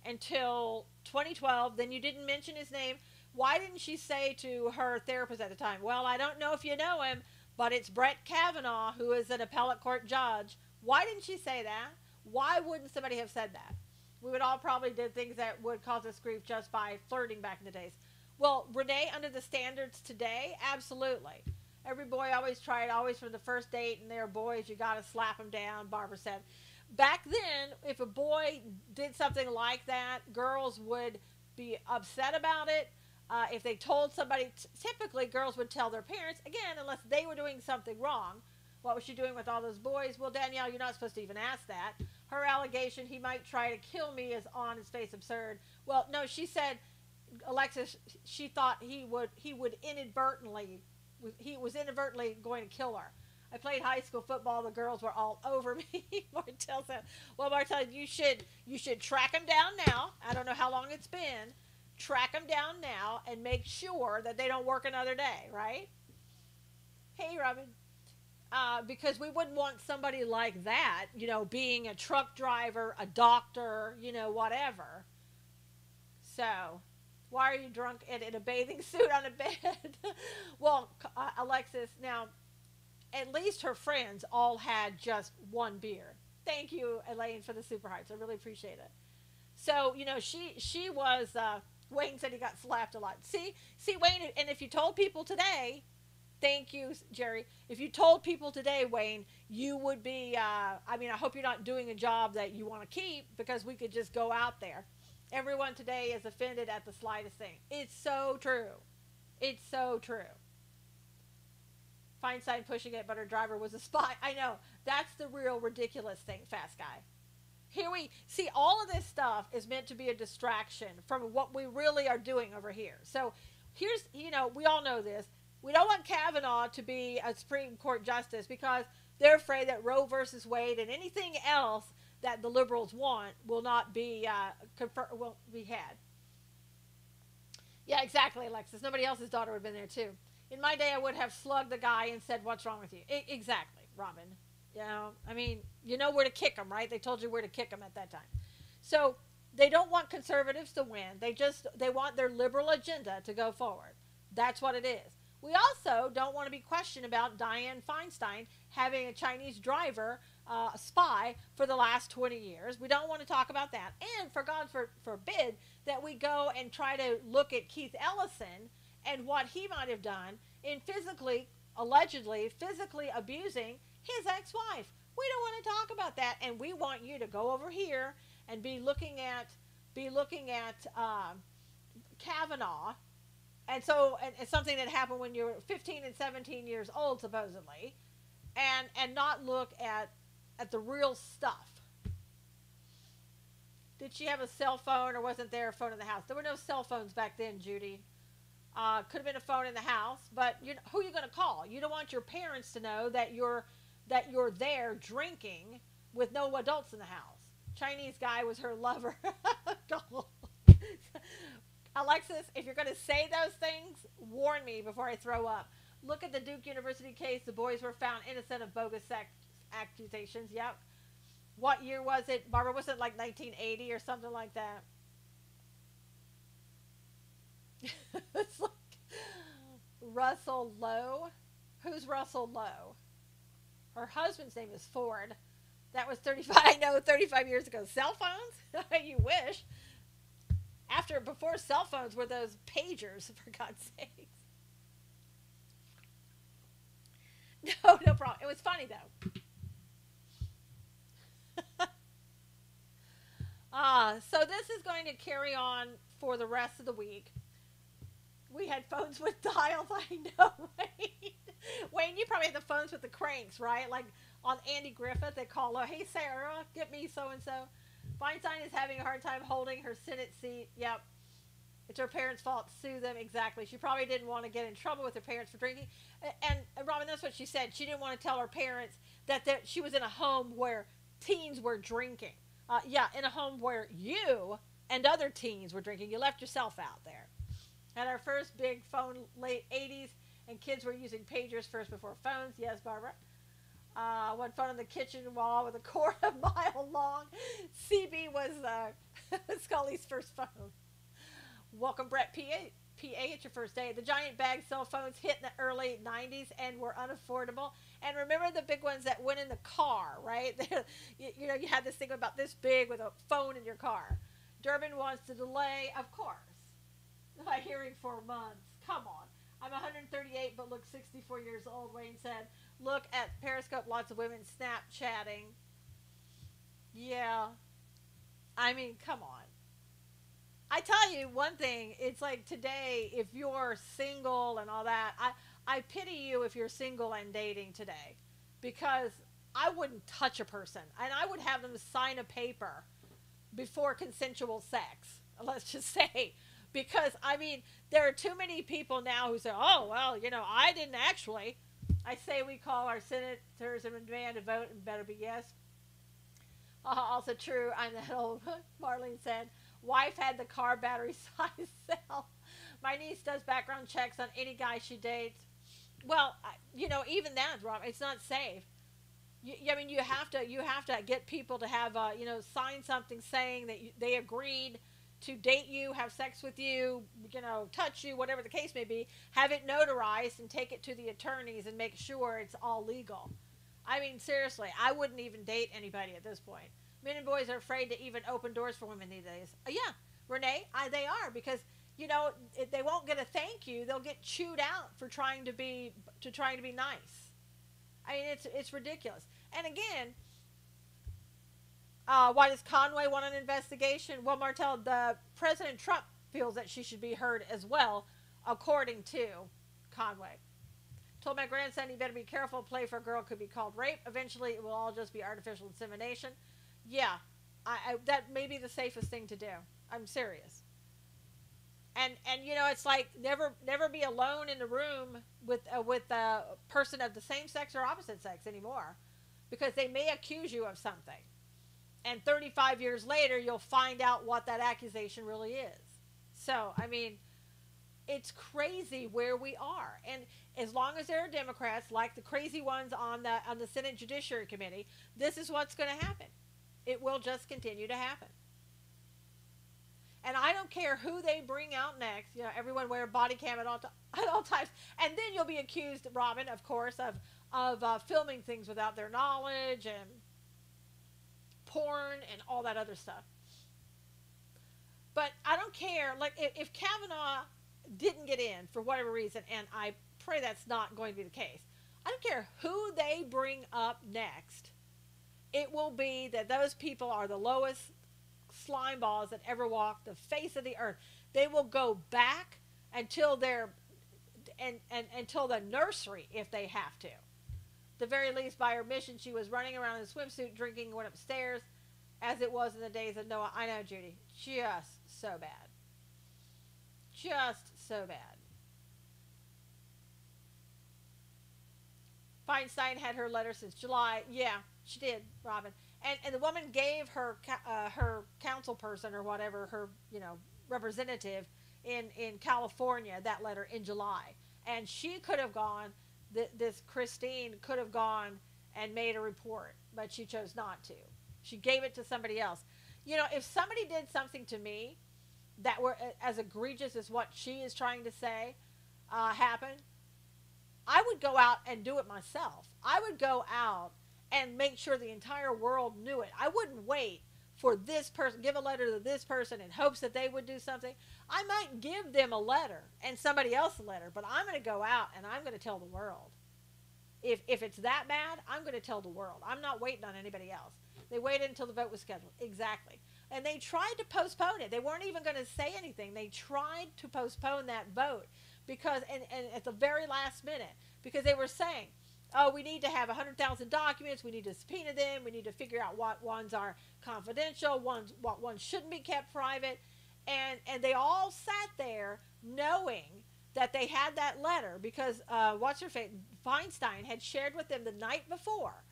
until 2012? Then you didn't mention his name. Why didn't she say to her therapist at the time, well, I don't know if you know him, but it's Brett Kavanaugh, who is an appellate court judge. Why didn't she say that? Why wouldn't somebody have said that? We would all probably did things that would cause us grief just by flirting back in the days. Well, Renee, under the standards today, absolutely. Every boy always from the first date, and they're boys, you got to slap them down, Barbara said. Back then, if a boy did something like that, girls would be upset about it. If they told somebody, typically girls would tell their parents, again, unless they were doing something wrong. What was she doing with all those boys? Well, Danielle, you're not supposed to even ask that. Her allegation, he might try to kill me, is on its face absurd. Well, no, she said, Alexis, she thought he was inadvertently going to kill her. I played high school football. The girls were all over me. Martell said, well, Martell, you should track him down now. I don't know how long it's been. Track them down now and make sure that they don't work another day, right? Hey, Robin. Because we wouldn't want somebody like that, being a truck driver, a doctor, whatever. So, Why are you drunk and in a bathing suit on a bed? Well, Alexis, now, at least her friends all had just one beer. Thank you, Elaine, for the super hearts. I really appreciate it. So, she was, Wayne said he got slapped a lot. See, Wayne, and if you told people today, thank you, Jerry. If you told people today, Wayne, you would be, I hope you're not doing a job that you want to keep, because we could just go out there. Everyone today is offended at the slightest thing. It's so true. It's so true. Feinstein pushing it, but her driver was a spy. I know. That's the real ridiculous thing, fast guy. Here we see all of this stuff is meant to be a distraction from what we really are doing over here. So here's, we all know this. We don't want Kavanaugh to be a Supreme Court justice because they're afraid that Roe versus Wade and anything else that the liberals want will not be will be had. Yeah, exactly, Alexis. Nobody else's daughter would have been there too. In my day, I would have slugged the guy and said, "What's wrong with you?" Exactly, Robin. You know where to kick them, right? They told you where to kick them at that time. So they don't want conservatives to win. They want their liberal agenda to go forward. That's what it is. We also don't want to be questioned about Dianne Feinstein having a Chinese driver, a spy, for the last 20 years. We don't want to talk about that. And for God forbid that we go and try to look at Keith Ellison and what he might have done in allegedly physically abusing his ex-wife. We don't want to talk about that, and we want you to go over here and be looking at Kavanaugh, and so it's something that happened when you were 15 and 17 years old supposedly, and not look at the real stuff. Did she have a cell phone, or wasn't there a phone in the house? There were no cell phones back then, Judy. Could have been a phone in the house, but who are you going to call? You don't want your parents to know that you're there drinking with no adults in the house. Chinese guy was her lover. Alexis, if you're going to say those things, warn me before I throw up. Look at the Duke University case. The boys were found innocent of bogus sex accusations. Yep. What year was it, Barbara? Was it like 1980 or something like that? It's like Russell Lowe. Who's Russell Lowe? Her husband's name is Ford. That was 35 years ago. Cell phones? You wish. Before cell phones were those pagers, for God's sakes. No problem. It was funny, though. So this is going to carry on for the rest of the week. We had phones with dials. I know, Wayne. Wayne, you probably had the phones with the cranks, right? Like on Andy Griffith, they call her, "Hey, Sarah, get me so-and-so." Feinstein is having a hard time holding her Senate seat. Yep. It's her parents' fault. Sue them. Exactly. She probably didn't want to get in trouble with her parents for drinking. And Robin, that's what she said. She didn't want to tell her parents that she was in a home where teens were drinking. In a home where you and other teens were drinking. You left yourself out there. Had our first big phone late 80s, and kids were using pagers first before phones. Yes, Barbara. One phone in the kitchen wall with a cord a mile long. CB was Scully's first phone. Welcome, Brett. PA, it's your first day. The giant bag cell phones hit in the early 90s and were unaffordable. And remember the big ones that went in the car, right? You had this thing about this big with a phone in your car. Durbin wants to delay, of course. My hearing for months. Come on. I'm 138 but look 64 years old, Wayne said. Look at Periscope, lots of women Snapchatting. Yeah. I mean, come on. I tell you one thing, it's like today, if you're single and all that, I pity you if you're single and dating today. Because I wouldn't touch a person. And I would have them sign a paper before consensual sex. Let's just say. Because, I mean, there are too many people now who say, "Oh, well, I didn't actually." I say we call our senators and demand a vote, and better be yes. Also true, I'm that old. Marlene said, "Wife had the car battery size cell." My niece does background checks on any guy she dates. Well, even that, Rob, it's not safe. I mean, you have to get people to have, sign something saying that they agreed to date you, have sex with you, touch you, whatever the case may be, have it notarized and take it to the attorneys and make sure it's all legal. I mean, seriously, I wouldn't even date anybody at this point. Men and boys are afraid to even open doors for women these days. Yeah, Renee, they are, because they won't get a thank you. They'll get chewed out for trying to be nice. I mean, it's ridiculous. And again, why does Conway want an investigation? Well, Martell, the President Trump feels that she should be heard as well, according to Conway. Told my grandson he better be careful. Play for a girl could be called rape. Eventually, it will all just be artificial insemination. Yeah, that may be the safest thing to do. I'm serious. And it's like never be alone in the room with a person of the same sex or opposite sex anymore, because they may accuse you of something, and 35 years later you'll find out what that accusation really is. So I mean, it's crazy where we are, and as long as there are Democrats like the crazy ones on the Senate Judiciary Committee, this is what's going to happen. It will just continue to happen. And I don't care who they bring out next. Everyone wear a body cam at all times. And then you'll be accused, Robin, of course, of filming things without their knowledge and porn and all that other stuff. But I don't care. Like, if Kavanaugh didn't get in for whatever reason, and I pray that's not going to be the case, I don't care who they bring up next. It will be that those people are the lowest slime balls that ever walked the face of the earth. They will go back until until the nursery if they have to. The very least, by her mission, she was running around in a swimsuit, drinking, and went upstairs, as it was in the days of Noah. I know, Judy. Just so bad. Just so bad. Feinstein had her letter since July. Yeah, she did, Robin. And the woman gave her council person or whatever, her representative in California, that letter in July. And she could have gone, this Christine could have gone and made a report, but she chose not to. She gave it to somebody else. If somebody did something to me that were as egregious as what she is trying to say happened, I would go out and do it myself. I would go out and make sure the entire world knew it. I wouldn't wait for this person, give a letter to this person in hopes that they would do something. I might give them a letter and somebody else a letter, but I'm going to go out and I'm going to tell the world. If it's that bad, I'm going to tell the world. I'm not waiting on anybody else. They waited until the vote was scheduled. Exactly. And they tried to postpone it. They weren't even going to say anything. They tried to postpone that vote because, and at the very last minute, because they were saying, oh, we need to have 100,000 documents. We need to subpoena them. We need to figure out what ones are confidential, what ones shouldn't be kept private. And they all sat there knowing that they had that letter because Feinstein had shared with them the night before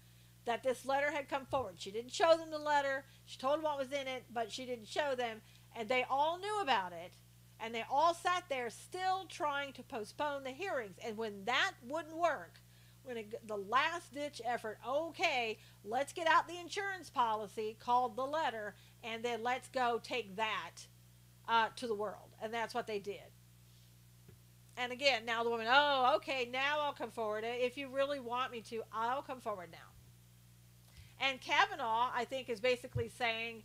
that this letter had come forward. She didn't show them the letter. She told them what was in it, but she didn't show them. And they all knew about it. And they all sat there still trying to postpone the hearings. And when that wouldn't work, the last-ditch effort, okay, let's get out the insurance policy called the letter, and then let's go take that to the world. And that's what they did. And again, now the woman, oh, okay, now I'll come forward. If you really want me to, I'll come forward now. And Kavanaugh, I think, is basically saying,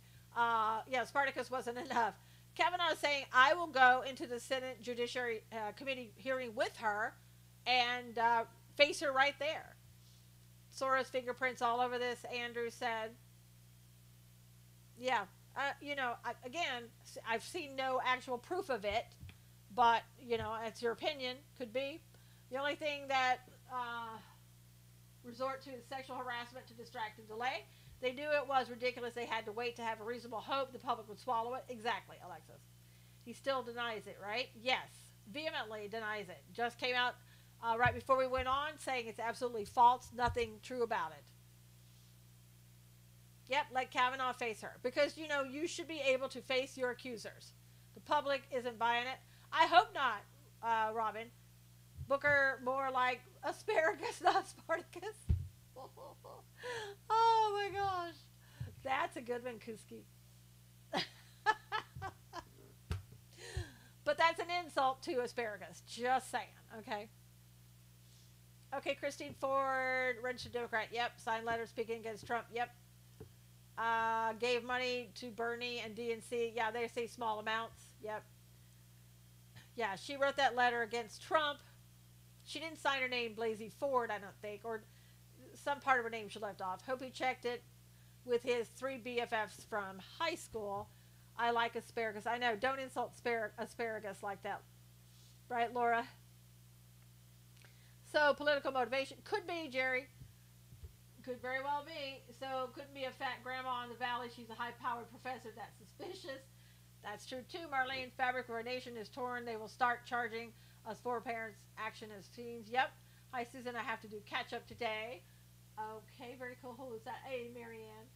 Spartacus wasn't enough. Kavanaugh is saying, I will go into the Senate Judiciary Committee hearing with her and face her right there. Soros fingerprints all over this, Andrew said. Yeah, again, I've seen no actual proof of it, but, it's your opinion, could be. The only thing that resort to is sexual harassment to distract and delay. They knew it was ridiculous. They had to wait to have a reasonable hope the public would swallow it. Exactly, Alexis. He still denies it, right? Yes, vehemently denies it. Just came out right before we went on saying it's absolutely false, nothing true about it. Yep, let Kavanaugh face her. Because, you should be able to face your accusers. The public isn't buying it. I hope not, Robin. Booker more like asparagus, not Spartacus. Oh my gosh. That's a good one, Kuski. That's an insult to asparagus. Just saying. Okay. Okay, Christine Ford, registered Democrat. Yep. Signed letter speaking against Trump. Yep. Gave money to Bernie and DNC. Yeah, they say small amounts. Yep. Yeah, she wrote that letter against Trump. She didn't sign her name, Blasey Ford, I don't think, or some part of her name she left off. Hope he checked it with his 3 BFFs from high school. I like asparagus. I know. Don't insult asparagus like that. Right, Laura? So, political motivation. Could be, Jerry. Could very well be. So, couldn't be a fat grandma in the valley. She's a high-powered professor. That's suspicious. That's true, too, Marlene. Fabric of our nation is torn. They will start charging us for parents' action as teens. Yep. Hi, Susan. I have to do catch-up today. Okay, very cool. Who is that? Hey, Marianne.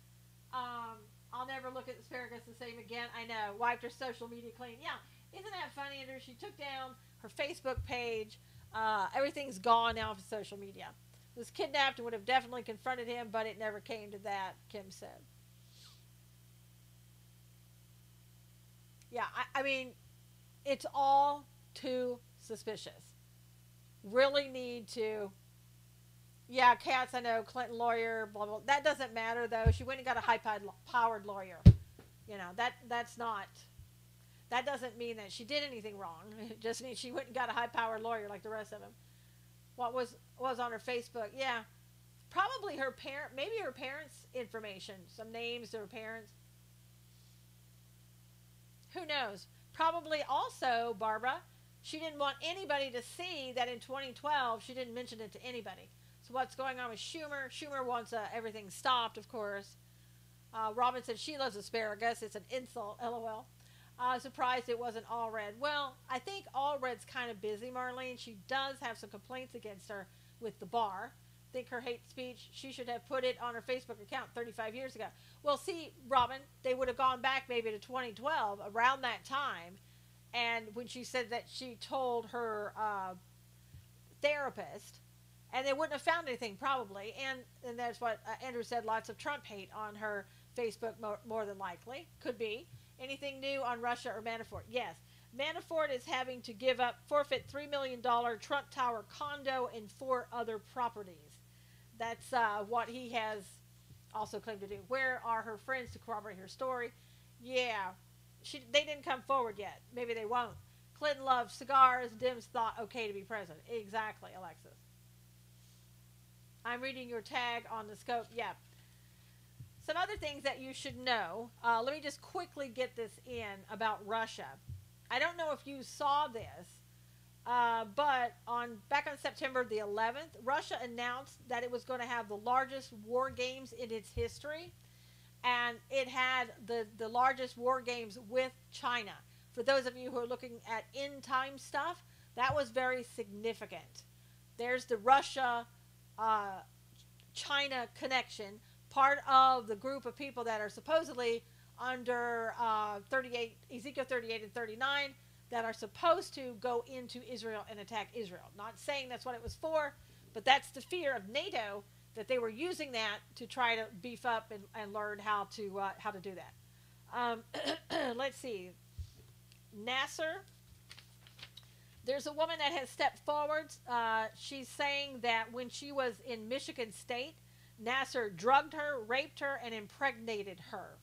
I'll never look at asparagus the same again. I know. Wiped her social media clean. Yeah. Isn't that funny, Andrew? She took down her Facebook page. Everything's gone now for social media. Was kidnapped and would have definitely confronted him, but it never came to that, Kim said. Yeah, I mean, it's all too suspicious. Really need to. Yeah, Katz, I know, Clinton lawyer, blah, blah. That doesn't matter, though. She went and got a high-powered lawyer. You know, that's not. That doesn't mean that she did anything wrong. It just means she went and got a high-powered lawyer like the rest of them. What was on her Facebook? Yeah, probably her maybe her parents' information, some names to her parents. Who knows? Probably also, Barbara, she didn't want anybody to see that in 2012 she didn't mention it to anybody. So what's going on with Schumer? Schumer wants everything stopped, of course. Robin said she loves asparagus. It's an insult, LOL. Surprised it wasn't Allred. Well, I think Allred's kind of busy, Marlene. She does have some complaints against her with the bar. I think her hate speech, she should have put it on her Facebook account 35 years ago. Well, see, Robin, they would have gone back maybe to 2012, around that time, and when she said that she told her therapist, and they wouldn't have found anything probably, and that's what Andrew said, lots of Trump hate on her Facebook more than likely. Could be. Anything new on Russia or Manafort? Yes. Manafort is having to forfeit $3 million Trump Tower condo and 4 other properties. That's what he has also claimed to do. Where are her friends to corroborate her story? Yeah. They didn't come forward yet. Maybe they won't. Clinton loved cigars. Dems thought okay to be president. Exactly, Alexis. I'm reading your tag on the scope. Yeah. Some other things that you should know. Let me just quickly get this in about Russia. I don't know if you saw this, but back on September the 11th, Russia announced that it was going to have the largest war games in its history, and it had the largest war games with China. For those of you who are looking at end-time stuff, that was very significant. There's the Russia-China connection, part of the group of people that are supposedly under Ezekiel 38 and 39 that are supposed to go into Israel and attack Israel. Not saying that's what it was for, but that's the fear of NATO, that they were using that to try to beef up and learn how to do that. Let's see. Nasser. There's a woman that has stepped forward. She's saying that when she was in Michigan State, Nasser drugged her, raped her, and impregnated her.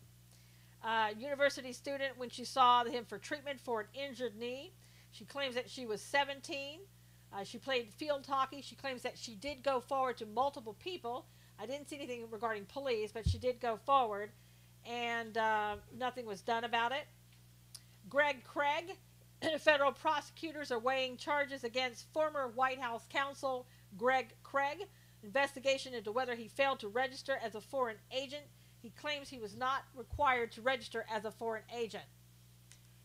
University student, when she saw him for treatment for an injured knee, she claims that she was 17. She played field hockey. She claims that she did go forward to multiple people. I didn't see anything regarding police, but she did go forward, and nothing was done about it. Greg Craig. Federal prosecutors are weighing charges against former White House counsel Greg Craig. Investigation into whether he failed to register as a foreign agent. He claims he was not required to register as a foreign agent.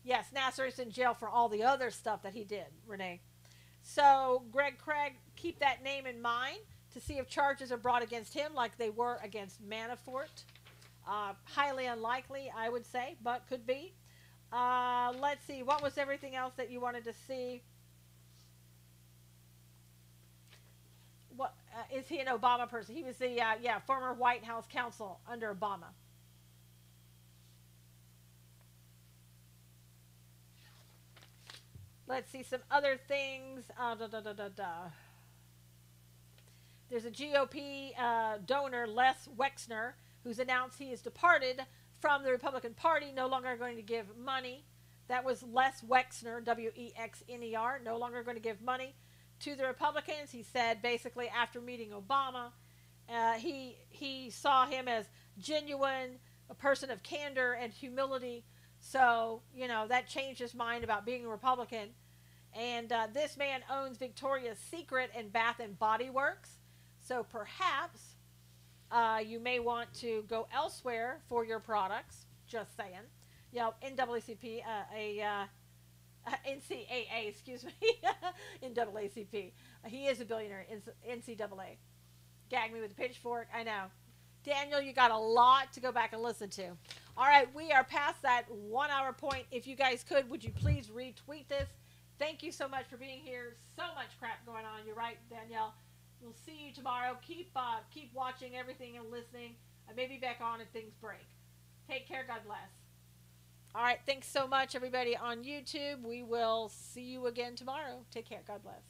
Yes, Nasser is in jail for all the other stuff that he did, Renee. So, Greg Craig, keep that name in mind to see if charges are brought against him like they were against Manafort. Highly unlikely, I would say, but could be. Let's see. What was everything else that you wanted to see? What is he an Obama person? He was the former White House counsel under Obama. Let's see some other things. There's a GOP donor, Les Wexner, who's announced he has departed from the Republican Party, no longer going to give money. That was Les Wexner, Wexner, no longer going to give money to the Republicans. He said basically after meeting Obama, he saw him as genuine, a person of candor and humility. So, that changed his mind about being a Republican. And this man owns Victoria's Secret and Bath and Body Works. So perhaps you may want to go elsewhere for your products. Just saying. NAACP, NCAA, excuse me, NAACP. He is a billionaire, NCAA. Gag me with a pitchfork, I know. Daniel, you got a lot to go back and listen to. All right, we are past that 1 hour point. If you guys could, would you please retweet this? Thank you so much for being here. So much crap going on. You're right, Danielle. We'll see you tomorrow. Keep watching everything and listening. I may be back on if things break. Take care. God bless. All right. Thanks so much, everybody on YouTube. We will see you again tomorrow. Take care. God bless.